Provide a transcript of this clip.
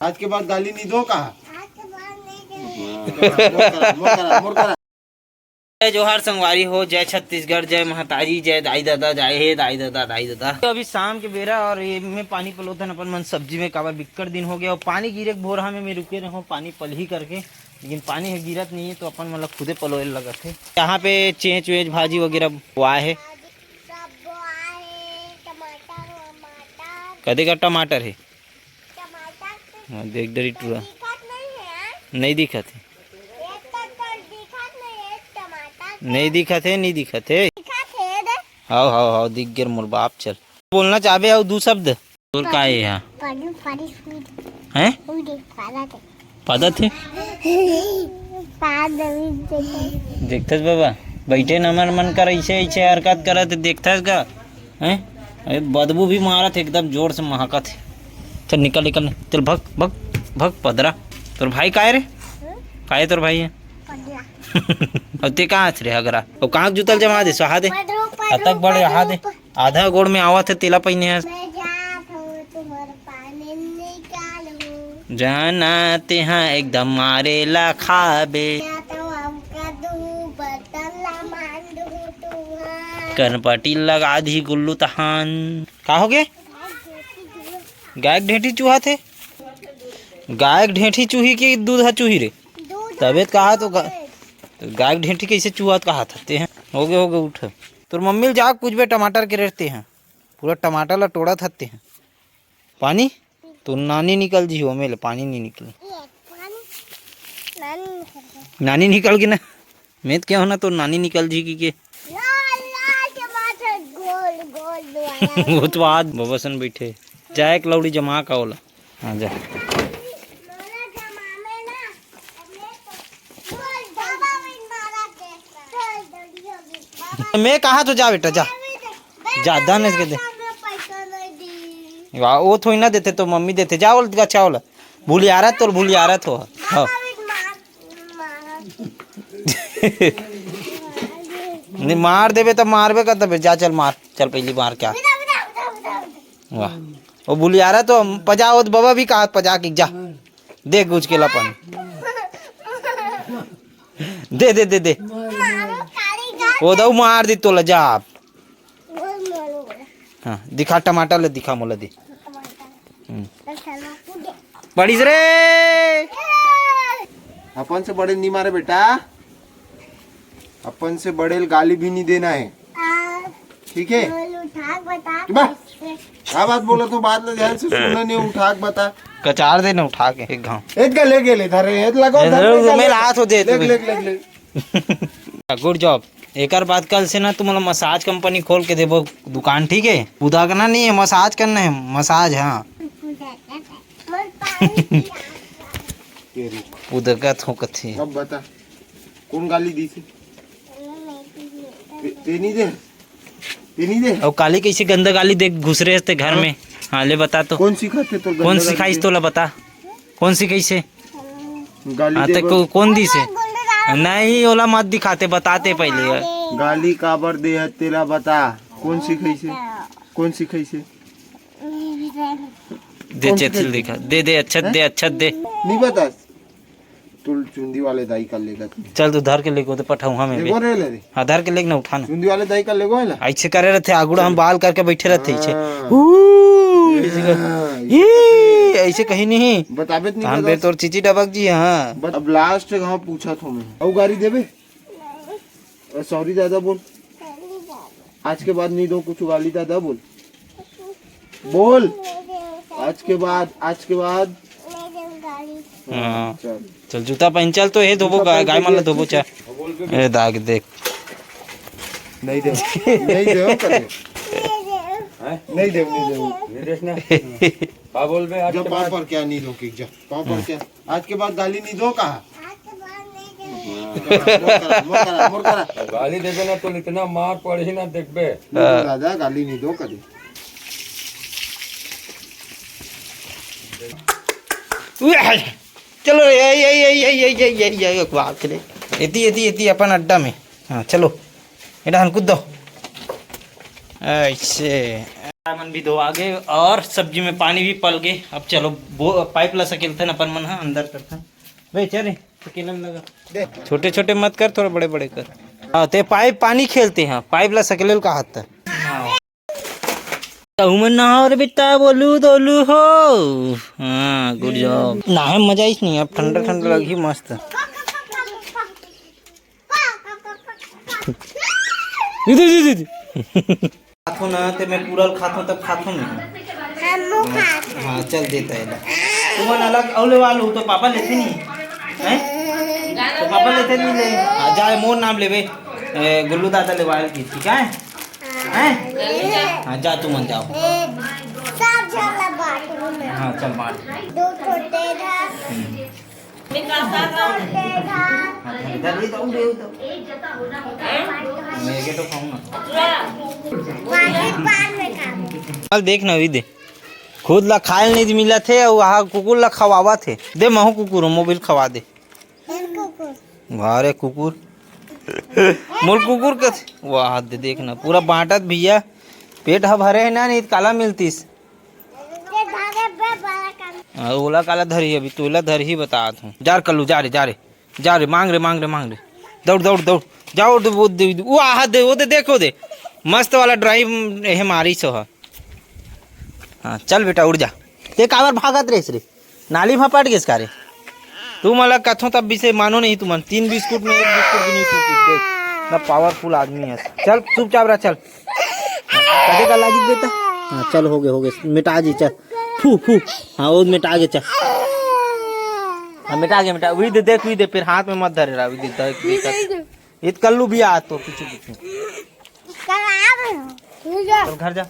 आज के बाद गाली नहीं दो कहा। जय जोहार संगवारी हो, जय छत्तीसगढ़, जय महतारी, जय दाई दादा, जय हे दाई दादा दाई दादा। तो अभी शाम के बेरा और ये में पानी पलोथन अपन मन सब्जी में काबर बिक्कट दिन हो गया और पानी गिरे भोरहा में रुके रहो पानी पल ही करके, लेकिन पानी है गिरत नहीं है तो अपन मतलब खुदे पलोए लगा थे। यहाँ पे चेंच वेच भाजी वगैरह बोआए है। कदे का टमाटर है? हाँ देख डरी टूरा नहीं दिखा थे, नहीं दिखा थे, नहीं दिखा थे। हाउ हाउ हाउ दिख गिर मोर बाप। चल बोलना चाहे और दो शब्द और का है यहाँ हैं पता थे देखथस बाबा बैठे नमन मन कर ऐसे ऐसे हरकत करत देखथस का हैं। अरे बदबू भी मारत एकदम जोर से महकत है। चल निकल निकल चल भग भग भग पदरा। तोर भाई काहे रे? काहे तोर भाई है? अब ते कहाँ रे अगरा और कहाँ जुतल जमा दे सहा दे अतक बड़े आहा दे आधा गोड़ में आवत है तेला पहिने है जाना तेहा एकदम मारे ला खाबे करपटी लगा दी गुल्लू तहान। का हो गए? गाय ढेठी चूहा थे? गाय ढेठी चूही की दूध चूही रे? तबियत कहा तो गाय ढेठी कैसे चूहा कहा थते हैं। हो गए उठ तोर मम्मी जाग कुछ भी टमाटर के रहते हैं पूरा टमाटर ला टोड़ा थते हैं। पानी तो नानी निकल जी हो मेले पानी नहीं निकले नानी निकल गई ना मेत क्या होना तो नानी निकल जी की के वो तो आज बबसन बैठे जाए एक लौड़ी जमा का ओला। हाँ जा मैं कहा तो जा बेटा जा ज्यादा नहीं के दे वो थोड़ी ना देते तो मम्मी देते जाओ अच्छा वाला भूलियारत तो भूलियारत हो। नहीं मार देवे तो मारबे का तब जा चल मार चल पहली मार क्या वाह वो भूलियारत तो पजा वो बाबा भी कहा पजा की जा दे गुज के लापन दे दे दे दे वो दो मार दी तो लजा आप। हाँ दिखा टमाटर ले दिखा मोला दे बड़ी रे अपन से बड़े नहीं मारे बेटा, अपन से बड़े गाली भी नहीं देना है ठीक है। क्या बात बोला तो बात में ध्यान से सुनना नहीं। उठा बता कचार दे ना उठा के एक गांव एक गले गेले धरे एक लगो मेरा हाथ हो दे ले गुड जॉब। एक बात कल से ना तुम मसाज कंपनी खोल के देबो दुकान ठीक है। उदागना नहीं है मसाज करना है मसाज। हाँ उदगा थोकत है। अब बता कौन गाली दी थी? तेनी दे और काली कैसी गंदा गाली दे घुस रहे थे घर में। हाँ ले बता तो कौन सिखाते तो कौन सिखाइस तो ला बता कौन सिखाई से गाली कौन दी से नहीं ओला मत दिखाते बताते पहले गाली काबर दे है तेरा बता कौन सिखाई से दे चेथिल दिखा दे दे अच्छा दे अच्छा दे नहीं बता तू चुंदी वाले दाई का लेगा चल तू धर के लेगो तो पठाऊ हमें हाँ धर के लेग ना उठाना चुंदी वाले दाई का लेगो है ऐसे करे रहते आगुड़ा हम बाल करके बैठे रहते ऐसे कहीं नहीं बताबे नहीं तोर चीची डबक जी। हाँ अब लास्ट गाँव पूछा था मैं और गाड़ी देवे सॉरी दादा बोल आज के बाद नहीं दो कुछ गाली दादा बोल बोल आज के बाद हाँ चल जूता पहन चल तो ये धोबो गाय माला धोबो चा ए दाग देख नहीं दे नहीं देखना क्या बोल बे आज पाँव पर क्या नहीं दो जा पाँव पर क्या आज के बाद गाली नहीं दो कहा गाली देवे ना तो इतना मार पड़े ना देखबे दादा गाली नहीं दो कभी। चलो ये बाप रे एती अपन अड्डा में। हाँ चलो एडा हन कूद दो ऐसे मन भी धो आगे और सब्जी में पानी भी पल गए। अब चलो पाइप ला सकेलते न अपन मन हाँ अंदर करते भाई चले सकेलन लगा छोटे छोटे मत कर थोड़ा बड़े बड़े कर। हाँ ते पाइप पानी खेलते हैं पाइप ला सकेल का हाथ तुम नहाओ रे बेटा बोलू दोलू हो। हाँ गुड जॉब नहाए मजा ही नहीं अब ठंडा ठंडा लगी मस्त। खाथो ना ते मैं पूरा खाथो तब खाथो नहीं। हाँ चल देता है तुम अलग औले वालू तो पापा लेते नहीं हैं तो पापा लेते नहीं ले। हाँ जा मोर नाम ले बे गुल्लू दादा ले वाल की ठीक है हैं। हाँ जा तू मन जाओ हाँ चल बांट इधर तो मैं तो खाऊंगा देख ना दे खुद ला खाए नहीं मिला थे और वहाँ कुकुर ला खवावा थे दे महू कुकुर मोबिल खवा दे वारे कुकुर मोर कुकुर के वाह दे देखना पूरा बांटत भैया पेट भरे है ना नहीं काला मिलतीस ओला काला धरी अभी तोला धर ही बता हूँ जार कल्लू जा रे मांग रे दौड़ दौड़ दौड़ जाओ वो आहा दे वो दे देखो दे मस्त वाला ड्राइव है मारी सो हाँ चल बेटा उड़ जा ते काबर भागत रेस रे नाली में पट गेस का रे तू मला कथो तब भी से मानो नहीं तुम 3 बिस्कुट में 1 बिस्कुट भी नहीं टूटी देख ना पावरफुल आदमी है चल चुपचाप रहा चल कदे का लागी बेटा हाँ चल हो गए मिटा जी चल फू हाँ वो मिटा के चल हाँ मिटा वही दे देख वही दे फिर हाथ में मत धरे रहा वही दे इत कल्लू भी आ तो पीछे चल घर जा